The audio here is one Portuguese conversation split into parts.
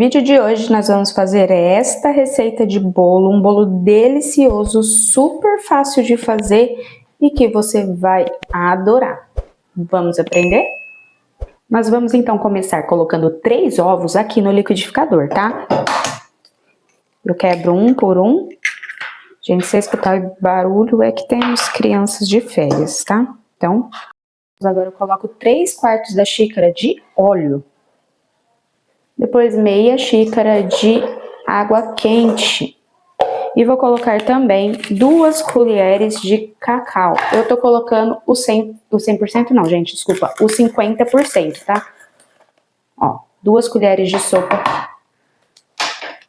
vídeo de hoje nós vamos fazer esta receita de bolo, um bolo delicioso, super fácil de fazer e que você vai adorar. Vamos aprender? Nós vamos então começar colocando 3 ovos aqui no liquidificador, tá? Eu quebro um por um. Gente, se você escutar o barulho é que temos crianças de férias, tá? Então, agora eu coloco 3/4 da xícara de óleo. Depois meia xícara de água quente. E vou colocar também 2 colheres de cacau. Eu tô colocando o 100% não, gente, desculpa, o 50%, tá? Ó, 2 colheres de sopa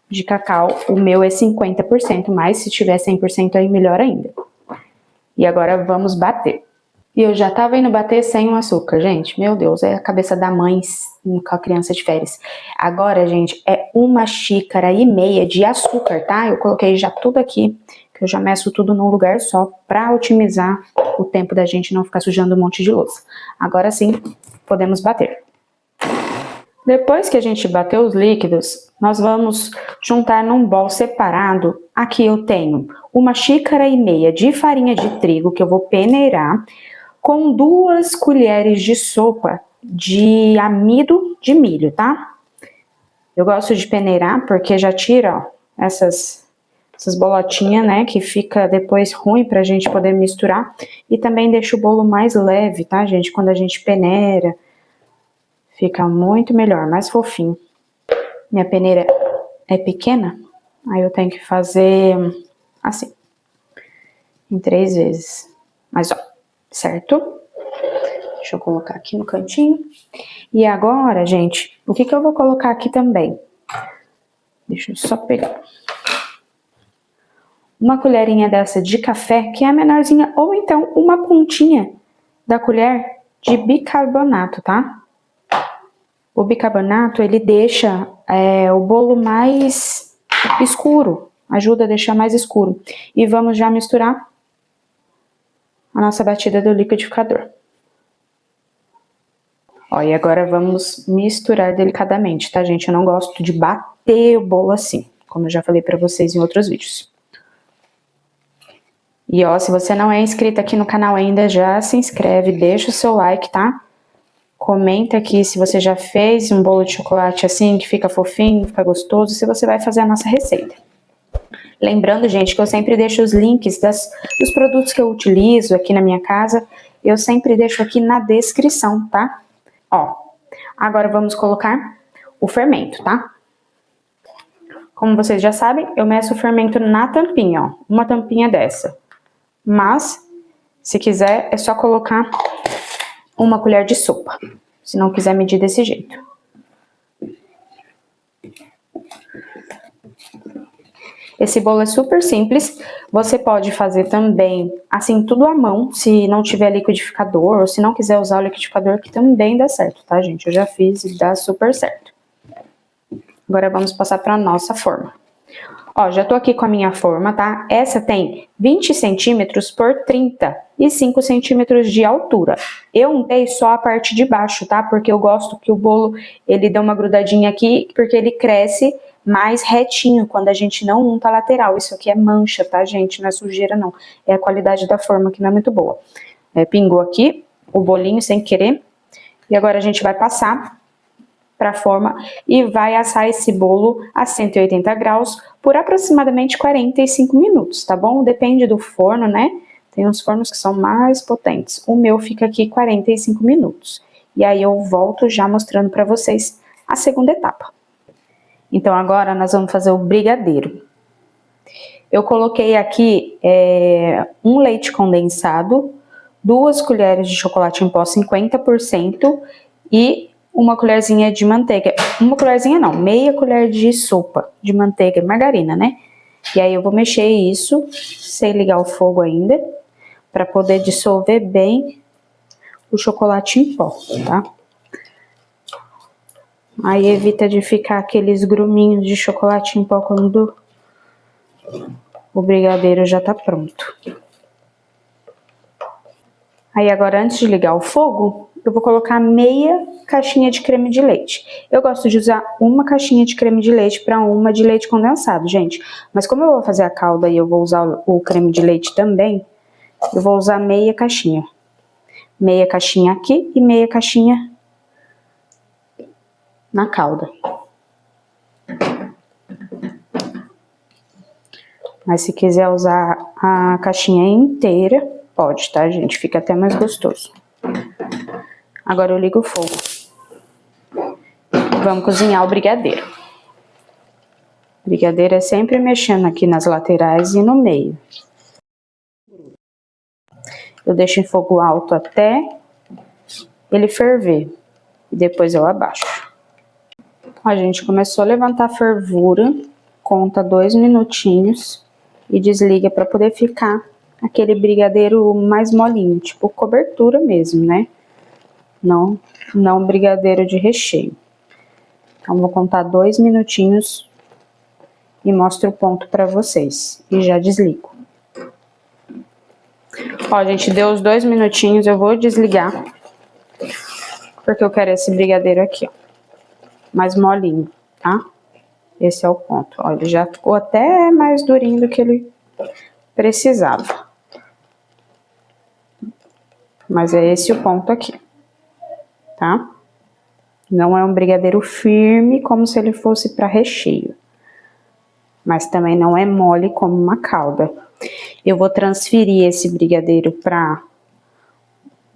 de cacau, o meu é 50%, mas se tiver 100% aí melhor ainda. E agora vamos bater. E eu já tava indo bater sem o açúcar, gente. Meu Deus, é a cabeça da mãe com a criança de férias. Agora, gente, é 1,5 xícara de açúcar, tá? Eu coloquei já tudo aqui, que eu já meço tudo num lugar só, pra otimizar o tempo da gente não ficar sujando um monte de louça. Agora sim, podemos bater. Depois que a gente bateu os líquidos, nós vamos juntar num bowl separado. Aqui eu tenho 1,5 xícara de farinha de trigo, que eu vou peneirar, com 2 colheres de sopa de amido de milho, tá? Eu gosto de peneirar porque já tira, ó, essas bolotinhas, né, que fica depois ruim pra gente poder misturar. E também deixa o bolo mais leve, tá, gente? Quando a gente peneira, fica muito melhor, mais fofinho. Minha peneira é pequena, aí eu tenho que fazer assim, em 3 vezes. Mas ó, certo? Deixa eu colocar aqui no cantinho. E agora, gente, o que eu vou colocar aqui também? Deixa eu só pegar. Uma colherinha dessa de café, que é a menorzinha, ou então uma pontinha da colher de bicarbonato, tá? O bicarbonato, ele deixa o bolo mais escuro, ajuda a deixar mais escuro. E vamos já misturar a nossa batida do liquidificador. Ó, e agora vamos misturar delicadamente, tá, gente? Eu não gosto de bater o bolo assim, como eu já falei pra vocês em outros vídeos. E ó, se você não é inscrito aqui no canal ainda, já se inscreve, deixa o seu like, tá? Comenta aqui se você já fez um bolo de chocolate assim, que fica fofinho, fica gostoso, se você vai fazer a nossa receita. Lembrando, gente, que eu sempre deixo os links dos produtos que eu utilizo aqui na minha casa, eu sempre deixo aqui na descrição, tá? Ó, agora vamos colocar o fermento, tá? Como vocês já sabem, eu meço o fermento na tampinha, ó, uma tampinha dessa. Mas, se quiser, é só colocar 1 colher de sopa, se não quiser medir desse jeito. Esse bolo é super simples, você pode fazer também assim tudo à mão, se não tiver liquidificador, ou se não quiser usar o liquidificador, que também dá certo, tá, gente? Eu já fiz e dá super certo. Agora vamos passar para a nossa forma. Ó, já tô aqui com a minha forma, tá? Essa tem 20 centímetros por 35 centímetros de altura. Eu untei só a parte de baixo, tá? Porque eu gosto que o bolo, ele dê uma grudadinha aqui, porque ele cresce mais retinho quando a gente não unta a lateral. Isso aqui é mancha, tá, gente? Não é sujeira, não. É a qualidade da forma que não é muito boa. Pingou aqui o bolinho sem querer. E agora a gente vai passar para a forma e vai assar esse bolo a 180 graus por aproximadamente 45 minutos, tá bom? Depende do forno, né? Tem uns fornos que são mais potentes. O meu fica aqui 45 minutos. E aí eu volto já mostrando para vocês a segunda etapa. Então agora nós vamos fazer o brigadeiro. Eu coloquei aqui um leite condensado, 2 colheres de chocolate em pó 50% e 1 colherzinha de manteiga. 1 colherzinha não, meia colher de sopa de manteiga, margarina, né? E aí eu vou mexer isso, sem ligar o fogo ainda, para poder dissolver bem o chocolate em pó, tá? Aí evita de ficar aqueles gruminhos de chocolate em pó quando o brigadeiro já tá pronto. Aí agora, antes de ligar o fogo, eu vou colocar meia caixinha de creme de leite. Eu gosto de usar uma caixinha de creme de leite para uma de leite condensado, gente. Mas como eu vou fazer a calda e eu vou usar o creme de leite também, eu vou usar meia caixinha. Meia caixinha aqui e meia caixinha na calda. Mas se quiser usar a caixinha inteira, pode, tá, gente? Fica até mais gostoso. Agora eu ligo o fogo. Vamos cozinhar o brigadeiro. O brigadeiro é sempre mexendo aqui nas laterais e no meio. Eu deixo em fogo alto até ele ferver. E depois eu abaixo. Ó, gente, começou a levantar a fervura. Conta 2 minutinhos e desliga para poder ficar aquele brigadeiro mais molinho, tipo cobertura mesmo, né? Não brigadeiro de recheio. Então, vou contar 2 minutinhos e mostro o ponto para vocês. E já desligo. Ó, gente, deu os 2 minutinhos, eu vou desligar. Porque eu quero esse brigadeiro aqui, ó. Mais molinho, tá? Esse é o ponto. Ó, ele já ficou até mais durinho do que ele precisava. Mas é esse o ponto aqui, tá? Não é um brigadeiro firme, como se ele fosse para recheio. Mas também não é mole como uma calda. Eu vou transferir esse brigadeiro para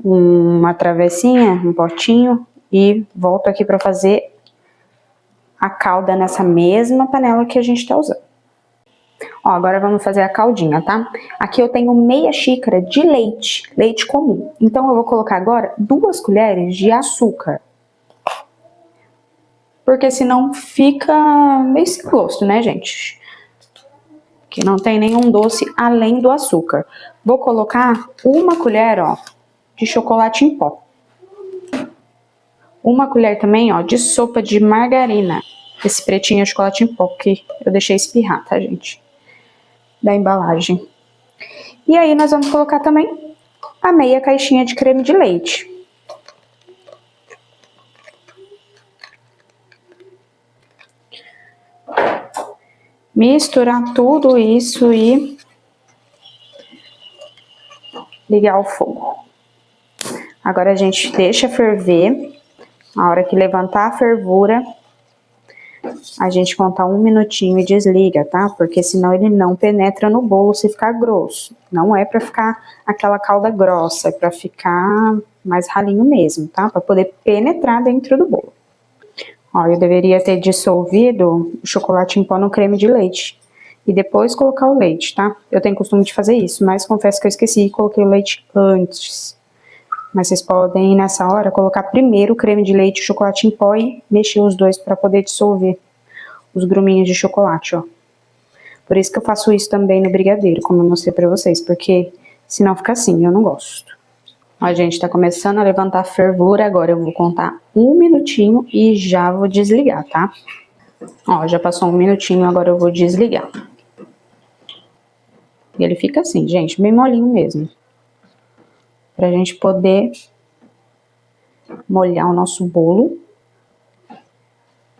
uma travessinha, um potinho, e volto aqui para fazer a calda nessa mesma panela que a gente tá usando. Ó, agora vamos fazer a caldinha, tá? Aqui eu tenho meia xícara de leite, leite comum. Então eu vou colocar agora 2 colheres de açúcar. Porque senão fica meio sem gosto, né, gente? Que não tem nenhum doce além do açúcar. Vou colocar 1 colher, ó, de chocolate em pó. 1 colher também, ó, de sopa de margarina. Esse pretinho é chocolate em pó, que eu deixei espirrar, tá, gente? Da embalagem. E aí nós vamos colocar também a meia caixinha de creme de leite. Misturar tudo isso e ligar o fogo. Agora a gente deixa ferver. A hora que levantar a fervura, a gente conta 1 minutinho e desliga, tá? Porque senão ele não penetra no bolo se ficar grosso. Não é pra ficar aquela calda grossa, é pra ficar mais ralinho mesmo, tá? Pra poder penetrar dentro do bolo. Ó, eu deveria ter dissolvido o chocolate em pó no creme de leite. E depois colocar o leite, tá? Eu tenho costume de fazer isso, mas confesso que eu esqueci e coloquei o leite antes. Mas vocês podem, nessa hora, colocar primeiro o creme de leite e o chocolate em pó e mexer os dois para poder dissolver os gruminhos de chocolate, ó. Por isso que eu faço isso também no brigadeiro, como eu mostrei pra vocês, porque senão fica assim, eu não gosto. Ó, gente, tá começando a levantar a fervura, agora eu vou contar 1 minutinho e já vou desligar, tá? Ó, já passou 1 minutinho, agora eu vou desligar. E ele fica assim, gente, bem molinho mesmo. Pra gente poder molhar o nosso bolo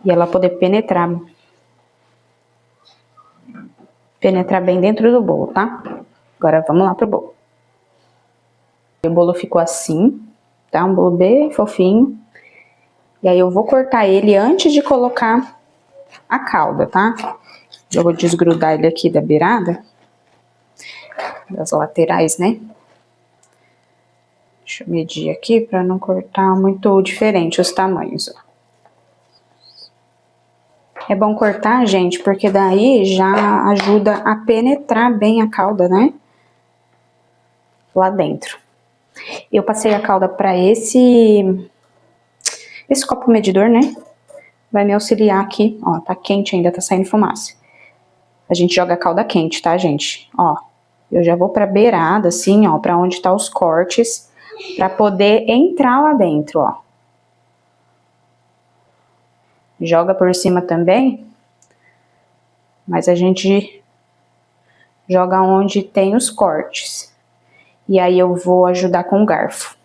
e ela poder penetrar bem dentro do bolo, tá? Agora vamos lá pro bolo. O bolo ficou assim, tá? Um bolo bem fofinho. E aí eu vou cortar ele antes de colocar a calda, tá? Eu vou desgrudar ele aqui da beirada, das laterais, né? Deixa eu medir aqui pra não cortar muito diferente os tamanhos, ó. É bom cortar, gente, porque daí já ajuda a penetrar bem a calda, né? Lá dentro. Eu passei a calda para esse copo medidor, né? Vai me auxiliar aqui, ó, tá quente ainda, tá saindo fumaça. A gente joga a calda quente, tá, gente? Ó, eu já vou pra beirada, assim, ó, pra onde tá os cortes, pra poder entrar lá dentro, ó. Joga por cima também, mas a gente joga onde tem os cortes. E aí eu vou ajudar com o garfo.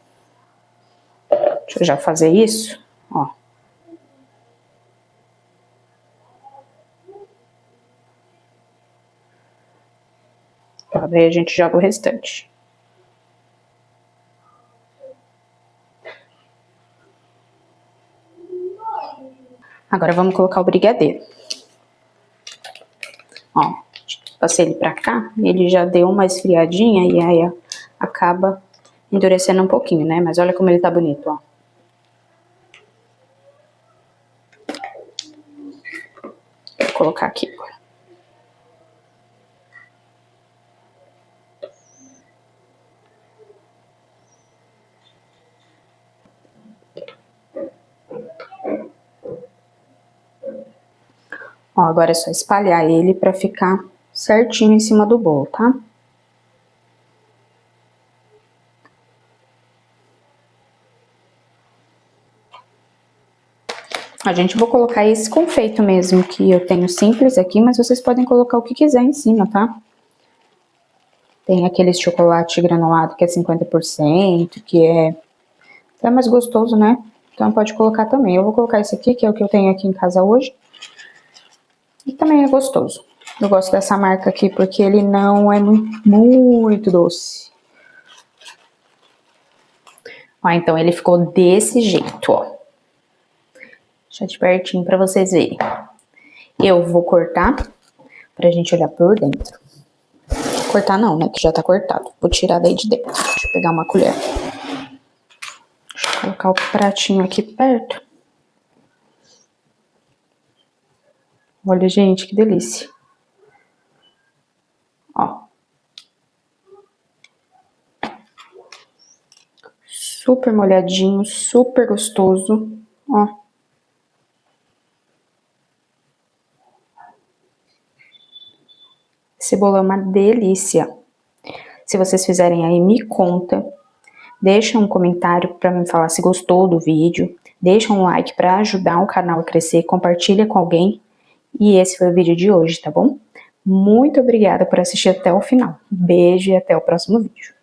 Deixa eu já fazer isso, ó. Daí a gente joga o restante. Agora vamos colocar o brigadeiro. Ó, passei ele pra cá, ele já deu uma esfriadinha e aí acaba endurecendo um pouquinho, né? Mas olha como ele tá bonito, ó. Vou colocar aqui agora. Ó, agora é só espalhar ele pra ficar certinho em cima do bolo, tá? A gente vai colocar esse confeito mesmo, que eu tenho simples aqui, mas vocês podem colocar o que quiser em cima, tá? Tem aquele chocolate granulado que é 50%, que é até mais gostoso, né? Então pode colocar também. Eu vou colocar esse aqui, que é o que eu tenho aqui em casa hoje. E também é gostoso. Eu gosto dessa marca aqui porque ele não é muito doce. Ó, então ele ficou desse jeito, ó. Deixa de pertinho pra vocês verem. Eu vou cortar pra gente olhar por dentro. Cortar não, né? Que já tá cortado. Vou tirar daí de dentro. Deixa eu pegar uma colher. Deixa eu colocar o pratinho aqui perto. Olha, gente, que delícia. Ó. Super molhadinho, super gostoso. Ó. Esse bolo é uma delícia. Se vocês fizerem aí, me conta. Deixa um comentário para me falar se gostou do vídeo. Deixa um like para ajudar o canal a crescer. Compartilha com alguém. E esse foi o vídeo de hoje, tá bom? Muito obrigada por assistir até o final. Beijo e até o próximo vídeo.